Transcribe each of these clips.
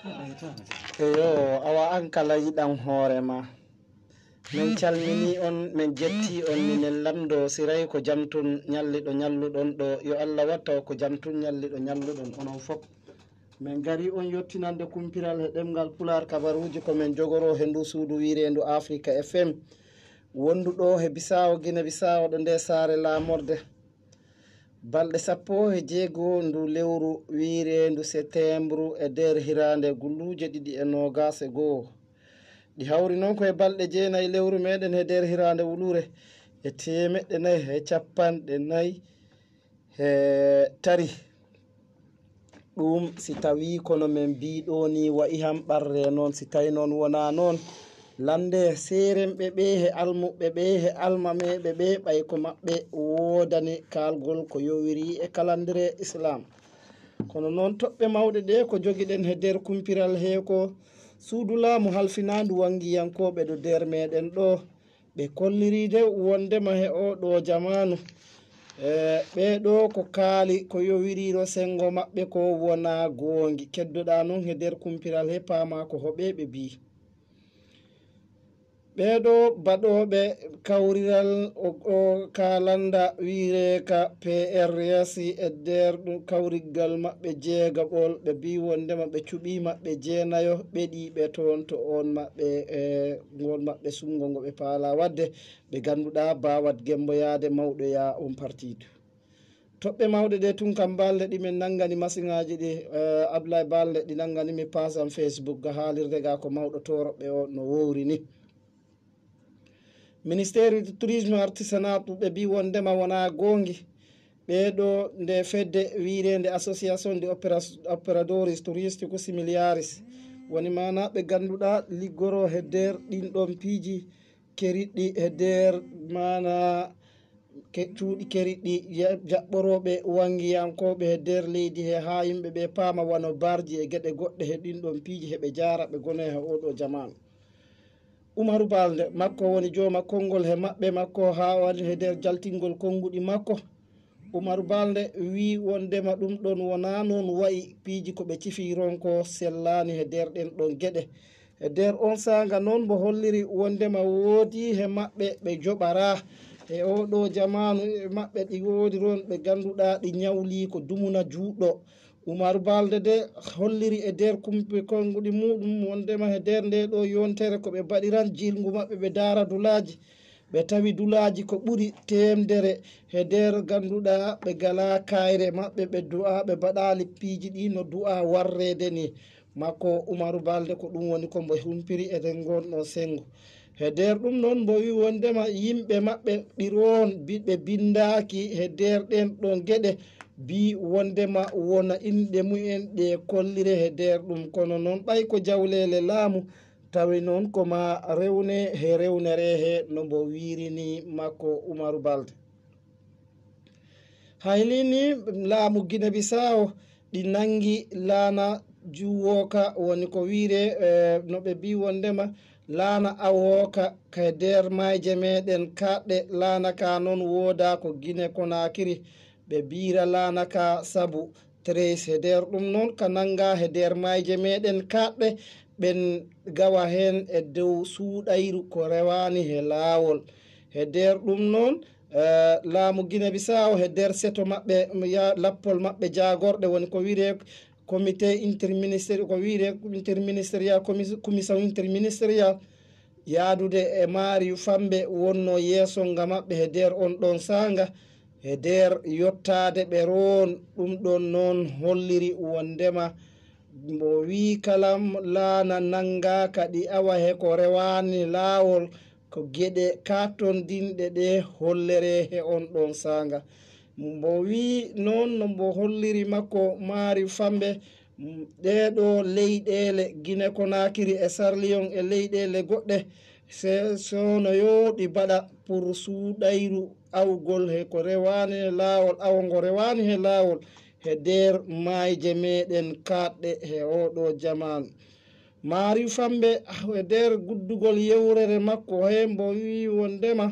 eyo awa an kala yiɗan hoorema min calmini on min jetti on minen lamdo siray ko jamtun ñalliɗo ñalluɗon ɗo yo Allah watta ko jamtun ñalliɗo ñalluɗon onon fof min gari on yettinande kumpiral he ɗemgal pular kabaruji ko min jogoro he ndu suudu wirendu Africa FM wonduɗo he Bisawo Guinea Bisawo ɗo nde saare lamorde balɗe 16 ndu lewru wirendu septembre e nder hirande guluje 2021 ɗi hawri noon koye balɗe 9 lewru meɗen he nder hirande wulure e 450 he tari ɗum si tawi kono men mbiɗo ni wayi ham ɓarre noon si tawi noon wona noon lande seremɓe ɓe he almuɓe ɓe he almameɓe ɓe ɓay ko maɓɓe wodani kalgol ko yowiri e kalandire islam kono noon toɓɓe mawɗe ɗe ko jogiɗen he nder kumpiral he ko suudu laamu halfinandu wangiyankoɓe ɗo nder meɗen ɗo ɓe kolliride wondema he o ɗo jamanu ɓeɗo ko kaali ko yowiriro sengo maɓɓe ko wona gongi keddoɗa noon he nder kumpiral he paama ko hoɓe ɓe mbi ɓeɗo baɗoɓe kawriral o kalanda wire ka PRS e nder ɗum kawrigal maɓɓe jeegaɓol ɓe mbi wondema ɓe cuɓi maɓɓe jeenayo ɓeɗiɓe toon to on maɓɓe e ngol maɓɓe sumgo ngo ɓe paala wadde ɓe ganduɗa bawat gemboyade mawɗoya on partidu toɓɓe mawɗe ɗe tun kam balɗe ɗimin nangani masiŋaji ɗi Abdoulaye balɗe ɗi nangani mi pasan Facebook ga haalirde ga ko mawɗo toroɓɓe o no wowri ni ministére du tourisme artisanat ɓe mbi wondema wona gongi ɓeɗo nde fedde wirende association de opérateurs touristicus similiaris woni mana ɓe ganduɗa liggoro he nder ɗinɗon piiji keriɗɗi he nder mana cuuɗi keriɗɗi jaɓɓoroɓe wangiyankoɓe he nder leydi he ha yimɓe ɓe paama wano barji e gueɗe goɗɗe he ɗinɗon piiji heɓe jara ɓe gone he oɗo jamanu Umaru Balde makko woni joma konngol he maɓɓe makko ha wani he nder jaltingol konnguɗi makko Umaru Balde wi wondema ɗum ɗon wona noon wayi piiji ko ɓe cifiron ko sellani he nder ɗen ɗon gueɗe e nder on saga noon mo holliri wondema woodi he maɓɓe ɓe joɓara e oɗo jamanu e maɓɓe ɗi woodi ron ɓe ganduɗa ɗi ñawli ko dumuna juuɗo Umaru Balde de holliri e nder kumpe konguɗi muɗum wondema he nder nde ɗo yontere ko ɓe baɗiran jilngu maɓɓe ɓe daara dulaji ɓe tawi dulaji ko ɓuri temdere he nder ganduɗa ɓe gala kayre maɓɓe ɓe du'a ɓe baɗali piiji ɗi no du'a warrede ni makko Umaru Balde ko ɗum woni ko mbo humpiri e nden gonɗon sengu he nder ɗum noon mbo wi wondema yimɓe maɓɓe ɗiron ɓe bindaki he nder ɗen ɗon gueɗe bi wondema wona inɗe mumen ɗe kollire he nder ɗum kono noon ɓay ko jawlele laamu tawi noon koma rewne he rewnere he no mbo wirini makko Umaru Balde haylini laamu Guinea Bissau ɗi nangi laana juwoka woni ko wiire no ɓe mbi wondema laana awoka ka nder mayje meɗen kaɗɗe laana ka noon wooda ko Guinea Conakry ɓe bira laana ka sabu 13 he nder ɗum noon ka nanga he nder mayje meɗen kaɗɗe ɓen gawa hen e dow suuɗayru ko rewani he laawol he nder ɗum noon laamu Guinea Bissau he nder seto maɓɓe lappol maɓɓe jagorɗe woni ko wiire comité interministériel ko wiire interministériel commission interministériel yaadude e maari famɓe wonno yeesonga maɓɓe he nder on ɗon sanga e nder yottade ɓe roon ɗum ɗon noon holliri wondema mo wi kalam laana nangaka ɗi awa he ko rewani laawol ko gueɗe kattondinɗe ɗe hollere he on ɗon sanga mbo wi noon no mbo holliri makko maari famɓe ɗeɗo leyɗele Guinea Conakry e Sarliyon e leyɗele goɗɗe sonoyo ɗi mbaɗa pour suuɗayru awgol he ko rewani he laawol awgo rewani he laawol he nder mayje meɗen kaɗɗe he oɗo jamanu maari famɓe e nder guddugol yewrere makko he mbo wi wondema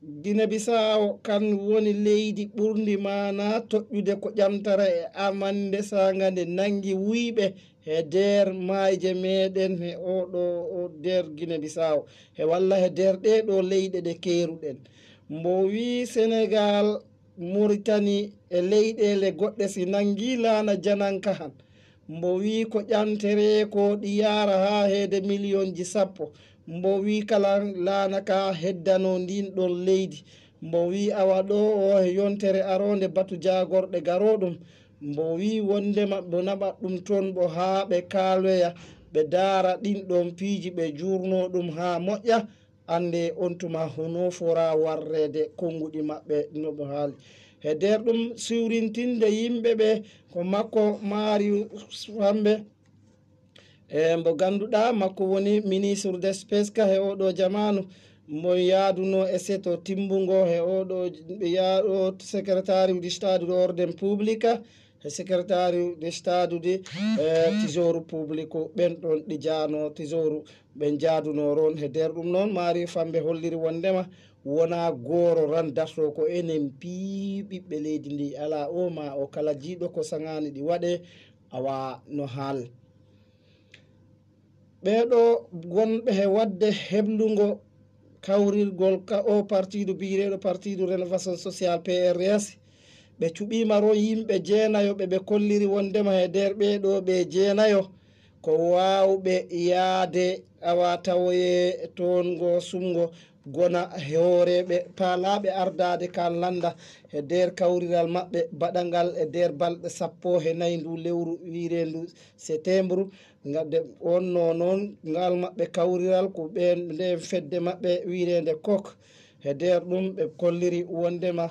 Guinea Bissau kan woni leydi ɓurdi mana toƴƴude ko ƴamtara e amande saga nde nangi wuyɓe e nder mayje meɗen he oɗo o nder Guinea Bissau he walla he nder ɗeɗo leyɗe ɗe keruɗen. Mbo wi Sénégal Mauritanie e leyɗele goɗɗe si nangi laana jananka han mbo wi ko ƴantere ko ɗi yara ha heede million ji 10. Mbo wi kala laana ka heddano ndin ɗon leydi. Mbo wi awa ɗo o he yontere aronde batu jagorɗe garoɗum. Mbo wi wondema bo naɓa ɗum toon bo ha ɓe kaloya ɓe daara ɗin ɗon piiji ɓe jurno ɗum ha moƴƴa ande on tuma hono fora warrede konguɗi maɓɓe no ɓe haali. E nder ɗum siwrintinde yimɓe ɓe ko makko Marius Fambe mbo ganduɗa makko woni ministre des pesca he oɗo jamanu mo yaaduno e seto timbungo he oɗo yaɗo secrétaire du stade de ordre public e secrétaire de stade de tisoru public ɓen ɗon ɗi jano tisoru ɓen jaaduno ron he nder ɗum noon Marius Fambe holliri wondema wona goro ran darto ko enen pii ɓiɓɓe leydi ndi ala o ma o kala jiiɗo ko sagani ɗi waɗe awa no haal. Ɓeɗo gonɓe he wadde heblungo kawrirgol ka o partido biyeɗo partido rénovation sociale PRS ɓe cuɓima ron yimɓe jeenayo ɓe kolliri wondema he nder ɓeɗo ɓe jeenayo ko wawɓe yaade awa tawoye toon go sumgo gona horeɓe paalaɓe ardade kan landa e nder kawriral maɓɓe baɗangal e nder balɗe 14 ndu lewru wirendu septembre gadde onno noon ngal maɓɓe kawriral ko ɓen nde fedde maɓɓe wirende kok e nder ɗum ɓe kolliri wondema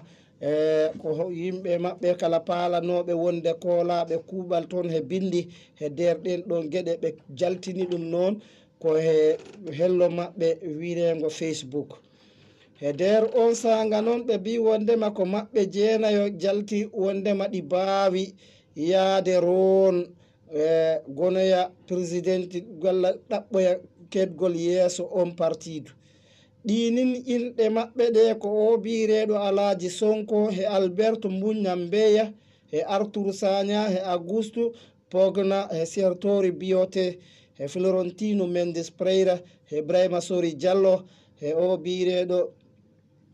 ko yimɓe maɓɓe kala paalanoɓe wonde koolaɓe kuuɓal toon he bindi e nder ɗen ɗon gueɗe ɓe jaltini ɗum noon ko he hello maɓɓe wirengo Facebook. E nder on saga noon ɓe mbi wondema ko maɓɓe jeenayo jalti wondema ɗi baawi yaade ron gonoya président walla ɗaɓɓoya ketgol yeeso on partidu. Ɗinin inɗe maɓɓe ɗe ko o bireɗo Alaji Sonko he Alberto Mbuñambeya he Arthur Sagna he Augusto Pogna he Sertori Biote he Florentino Mendes Pereira he Ibrahima Sori Diallo he o bireɗo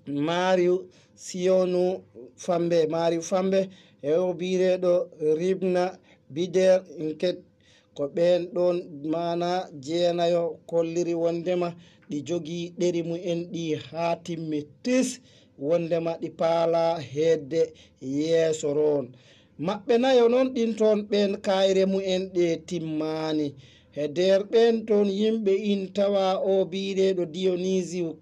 Mariu Sionu Fambe Mariu Fambe he o bireɗo Ribna Bider Inket ko ɓen ɗon mana jeenayo kolliri wondema ɗi jogii ɗeri mu'en ɗi ha timmi tis wondema ɗi paala hedde yeeso ron maɓɓe nayo noon ɗin toon ɓen kayre mu'en ɗe timmani e nder ɓen toon yimɓe in tawa o bireɗo Dionysio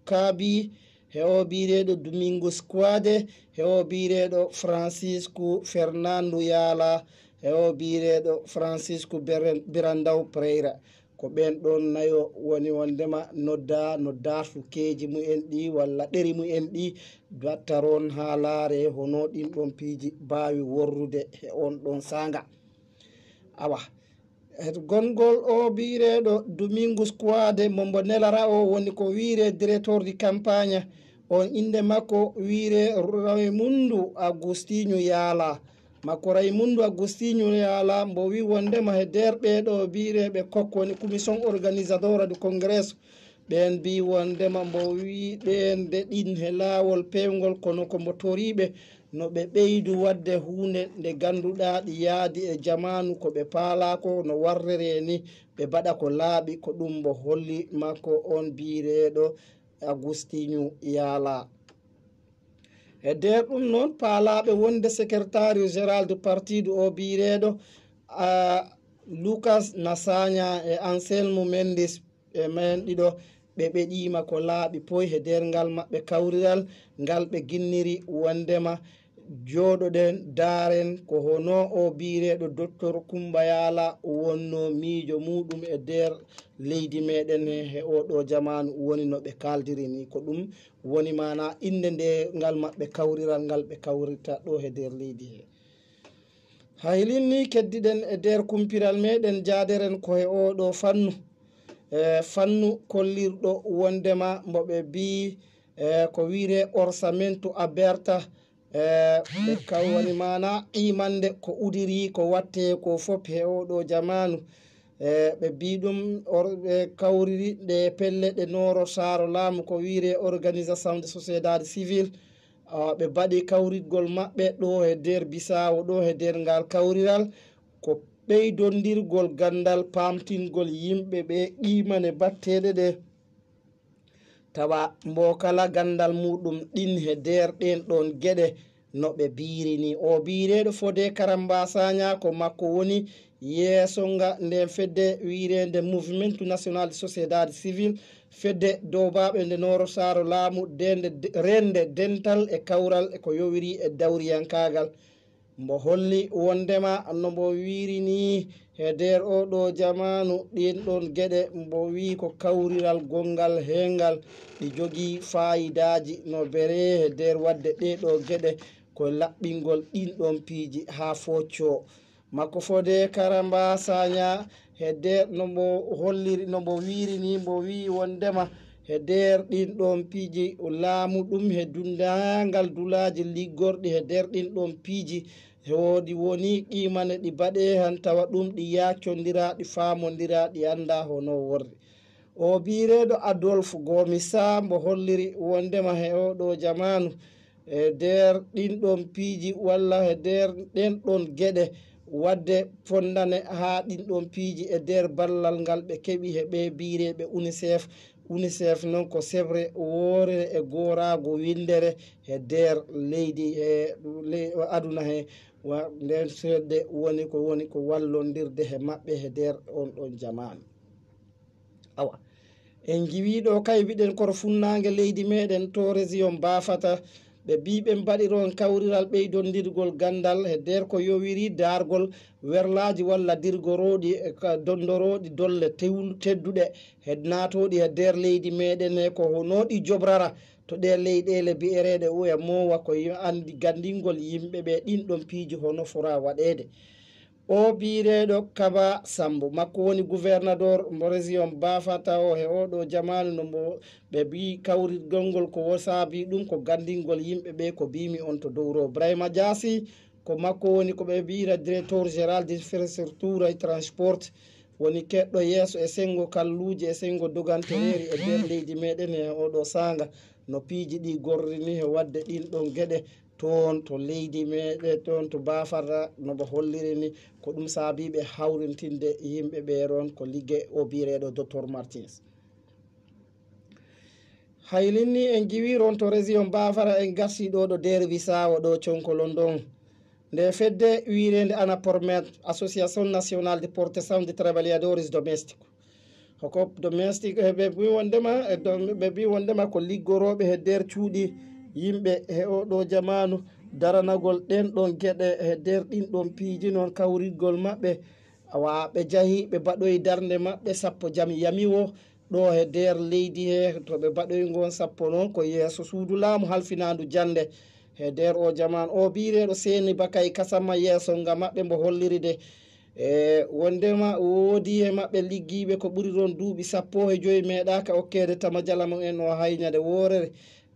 Kabi he o bireɗo Domingos Quade he o bireɗo Francisco Fernando Yala he o bireɗo Francisco Birandaw Pereira ko ɓen ɗon nayo woni wondema no dartu keeji mu'en ɗi walla ɗeri mu'en ɗi gattaron ha laare hono ɗin ɗon piiji bawi worrude e on ɗon saga awa gongol o bireɗo Domingos Quade mombo nelara o woni ko wiire directeur di campagne on inde makko wiire Raimundo Agostinho Yala makko Raimundo Agostinho Yala mbo wi wondema he nder ɓeɗo bireɓe kok woni commission organisateur du congrès ɓen bi wondema mbo wi ɓen de ɗin he lawol pewgol kono kombo toriɓe no ɓe ɓeydu wadde hunde nde ganduɗa ɗi yaadi e jamanu ko ɓe paalako no warrere ni ɓe mbaɗa ko laaɓi ko ɗum mbo holli makko on bireɗo Agostinho Yala e nder ɗum noon paalaɓe wonde secrétaire général du partido o bireɗo Lucas Nasanya e Anselmo Mendes e men ɗiɗo ɓe ɓeɗima ko laaɓi poy e nder ngal maɓɓe kawriral ngal ɓe ginniri wondema joɗoɗen daren ko hono o bireɗo docteur Coumba Yala wonno miijo muɗum e nder leydi meɗen he oɗo jamanu woni no ɓe kaldiri ni ko ɗum woni mana inde nde ngal maɓɓe kawriral ngal ɓe kawrita ɗo e nder leydi he haylinni keddiɗen e nder kumpiral meɗen jaderen koye oɗo fannu fannu kollirɗo wondema mboɓe bi ko wiire orsamento aberta ɓe kawani mana qimande ko udiri ko watte ko fof he oɗo jamanu ɓe mbi ɗum ɓe kawriri ɗe pelle ɗe noro saro laamu ko wiire organisation de société civile ɓe mbaɗi kawritgol maɓɓe ɗo e nder Bisawo ɗo e nder ngal kawriral ko ɓeydondirgol gandal pamtingol yimɓe ɓe qimane batteɗe ɗe tawa mbo kala gandal muɗum ɗin he nder ɗen ɗon gueɗe no ɓe birini o bireɗo Fodé Karamba Sagna ko makko woni yeeso nga nden fedde wirende mouvement national de société civile fedde dowbaɓe nde Noro Saro laamu rende dental e kawral e ko yowiri e dawriyankagal mbo holli wondema no mbo wirini e nder oɗo jamanu ɗin ɗon gueɗe mbo wi ko kawriral gongal hengal ɗi jogui fayidaji no bere e nder wadde ɗeɗo gueɗe ko laɓɓingol ɗin ɗon piiji ha focco makko Fodé Karamba Sagna e nder no mbo holliri no mbo wirini mbo wi wondema e nder ɗin ɗon piiji laamu ɗum e dundagal dulaji liggorɗi e nder ɗin ɗon piiji woodi woni qimane ɗi baɗe han tawa ɗum ɗi yaccodira ɗi famodira ɗi anda hono worri o bireɗo Adolphe Gomi Sarr mbo holliri wondema he oɗo jamanu e nder ɗin ɗon piiji walla e nder ɗen ɗon gueɗe wadde fondane ha ɗin ɗon piiji e nder ballal ngal ɓe keeɓi he ɓe bireɓe UNICEF noon ko sebre woore e gorago windere e nder leydi e aduna he nden sedde woni ko wallondirde he maɓɓe e nder on ɗon jamanu awa en jiwiɗo kay wiɗen koto funnange leydi meɗen to région Bafata ɓe mbiɓe mbaɗiron kawriral ɓeydondirgol gandal e nder ko yowiri dargol werlaji walla dirgoroɗi dondoroɗi dolle tedduɗe e natoɗi e nder leydi meɗen e ko honoɗi jobrara to ɗe leyɗele bi'ereɗe uya mowa ko andi gandingol yimɓeɓe ɗin ɗon piiji hono fora waɗede o bireɗo Kaba Sambo makko woni gouverneur mo région Bafata o e oɗo jamanu no mbo ɓe mbi kawritgol ngol ko saabi ɗum ko gandingol yimɓeɓe ko bimi on to dowro Brahima Diassi ko makko woni ko ɓe mbira directeur général d'infrastructure et transport woni keɗɗo yeeso e sengo kalluji e sengo dogantereri e nder leydi meɗen e oɗo sanga no piiji ɗi gorrini e wadde ɗin ɗon gueɗe toon to leydi meɗe toon to Bafata noɓe hollirini ko ɗum saabiɓe hawrintinde yimɓeɓe ron ko ligge o bireɗo docteur Martins haylinni en jiwi ron to région Bafata en garsi ɗo ɗo nder Bisawo ɗo conkolon ɗon nde fedde wirende ANAPROMED association nationale de protection des travailleurs domestiques hoko domestique ɓe mbi wondema ko liggoroɓe e nder cuuɗi yimɓe e oɗo jamanu daranagol ɗen ɗon gueɗe e nder ɗin ɗon piiji noon kawritgol maɓɓe awa ɓe jaahi ɓe mbaɗoyi darde maɓɓe sappo jaam yamiwo ɗo e nder leydi he to ɓe mbaɗoyi gon sappo noon ko yeeso suudu laamu halfinandu jande e nder o jamanu o bireɗo Seni Bakay Kasama yeeso nga maɓɓe mbo holliride wondema woodi e maɓɓe liggiɓe ko ɓuri ɗon duuɓi 15 meeɗaka okkede tama jalamo en o hayñade worere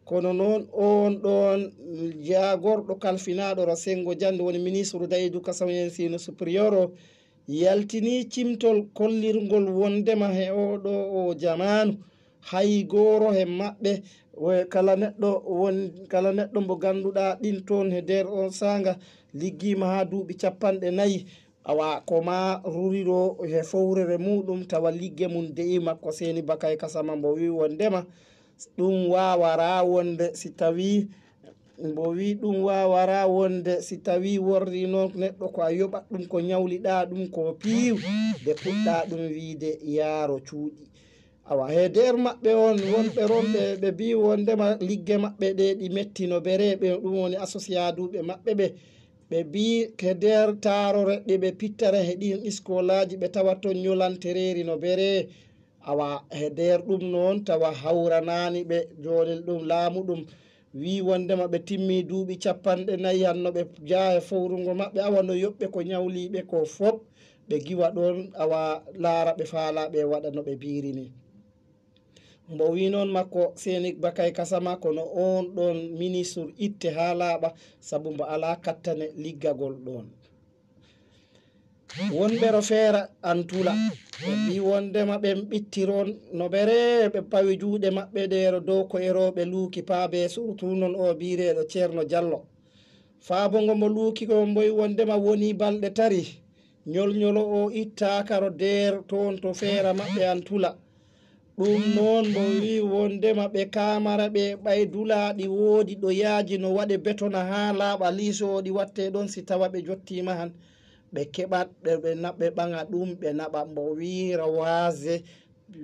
kono noon on ɗon jagorɗo kalfinaɗo ro sengo jande woni ministre de éducation et enseignement supérieur o yaltini cimtol kollirgol wondema he oɗo o jamanu hay goro he maɓɓe kala neɗɗo mo ganduɗa ɗin toon he nder on sanga liggima ha duuɓi 40 awa koma ruriro he fowrere muɗum tawa ligge mum de'ima ko Seni Bakay Kasama mbo wi wondema ɗum wawara wonde si tawi mbo wi ɗum wawara wonde si tawi worri noon neɗɗo ko a yoɓat ɗum ko ñawliɗa ɗum ko piiw de puɗɗa ɗum wiide yaaro cuuɗi awa he nder maɓɓe on wonɓe ronɓe ɓe mbi wondema ligge maɓɓe ɗe ɗi mettino bereɓe ɗum woni associaduɓe maɓɓe ɓe mbi ke nder tarore ɗe ɓe pittara he ɗin iskolaji ɓe tawa ton ñolantereri no bere awa he nder ɗum noon tawa hawranani ɓe joni ɗum laamu ɗum wi wondema ɓe timmi duuɓi 40 hanno ɓe jaa e fowrugo maɓɓe awa no yoɓɓe ko ñawliɓe ko fop ɓe giwa ɗon awa laara ɓe faala ɓe waɗa no ɓe birini mbo wi noon makko Senik Bakay Kasama kono on ɗon ministre itte ha laaɓa sabu mbo ala kattane liggagol ɗon. Wonɓero feera antula ɓe mbi wondema ɓen ɓittiron no ɓere ɓe pawi juuɗe maɓɓe ɗero dow ko eroɓe luuki paabe surtout noon o bireɗo Ceerno Diallo faabo ngo mo luuki ko mboyi wondema woni balɗe tari ñolñolo o ittakaro nder toon to feera maɓɓe antula. Ɗum noon mo wi wondema ɓe kamara ɓe ɓaydulaɗi woodi ɗo yaaji no waɗe betona ha laaɓa liiso ɗi watte ɗon si tawa ɓe jottima han ɓe keɓat ɓe ɓaŋa ɗum ɓe naɓa. Mbo wi Rawase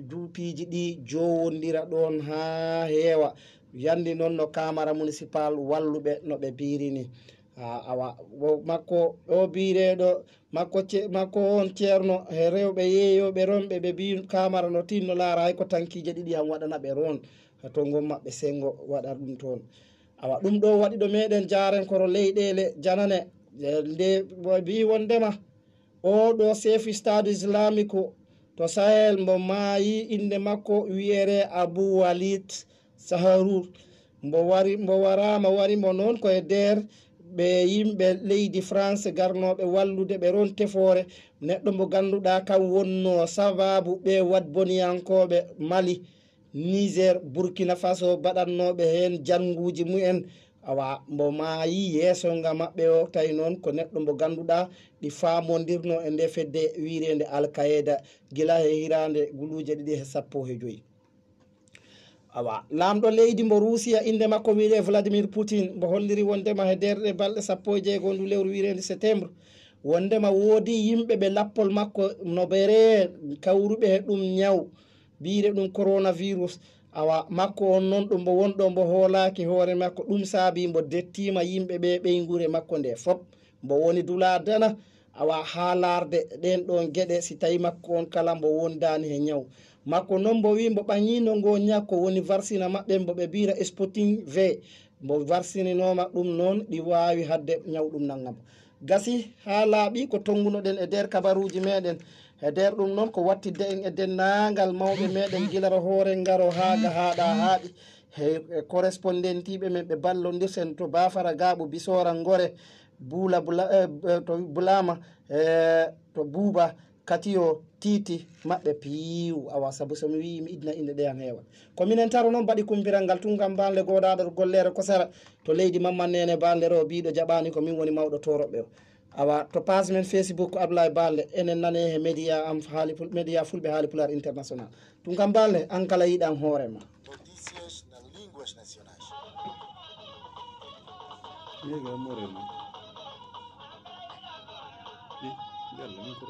duupiji ɗi jowodira ɗon ha heewa yandi noon no camara municipal walluɓe no ɓe birini awa makko o bireɗo makko on ceerno e rewɓe yeeyoɓe ronɓe ɓe mbi camara no tinno laara hay ko tankije ɗiɗi han waɗana ɓe ron to gommaɓe sengo waɗa ɗum toon. Awa ɗum ɗo waɗi ɗo meɗen jarenkoro leyɗele janane nde mbi wondema oɗo chef stade islamique to Sahel mbo maayi inde makko wiyere Abou Walid Saharour mbo warama warimo noon koye nder ɓe yimɓe leydi France garnoɓe wallude ɓe ron tefore neɗɗo mo ganduɗa kam wonno sababu ɓe wat boniyankoɓe Mali Niger Burkina Faso baɗannoɓe hen janguji mumen. Awa mbo maayi yeeso nga maɓɓe o tawi noon ko neɗɗo mo ganduɗa ɗi famodirno e nde fedde wirende Al-Qaeda gila e hirande guluje 215. Awa lamɗo leydi mbo Rusiya inde makko wiide Vladimir Putin mbo holliri wondema he derɗe balɗe 16 ndu lewru wirende septembre wondema woodi yimɓe ɓe lappol makko no ɓere kawruɓe he ɗum ñaw biire ɗum coronavirus. Awa makko on noon ɗum mbo wonɗo mbo hoolaki hoore makko ɗum saabi mbo dettima yimɓe ɓe ɓeygure makko nde fop mbo woni dula dana awa ha larde ɗen ɗon gueɗe si tawi makko on kala mbo wondani he ñaw makko noon mbo wi mbo ɓañino ngo ñakko woni varsina maɓɓe mbo ɓe bira Sputnik V mbo varsininoma ɗum noon ɗi wawi hadde ñaw ɗum naggam gasi ha laaɓi ko tongunoɗen e nder kabaruji meɗen e nder ɗum noon ko wattidde en e dennagal mawɓe meɗen gilara hoore ngaro haaga haɗa haaɗi e correspondentiɓe men ɓe ballodirsen to Bafara Gaaɓo Bisora Ngore Buula to Bulama to Buuba Katiyo Titi maɓɓe piiw awa sabu somi wi mi idna inde ɗe han heewa ko minen taro noon mbaɗi kumpiral ngal tungam banle goɗaɗo gollere Kosara to leydi Mamman Nene Balde o biɗo jaɓani ko min woni mawɗo toroɓɓe o awa to page men Facebook Ablaye Balde enen nane he média am média fulɓe Haalipulaar international tungam Balde an kala yiɗan hoorema Notícias nas línguas nacionais. Mega Moreno. Yalla, mi ko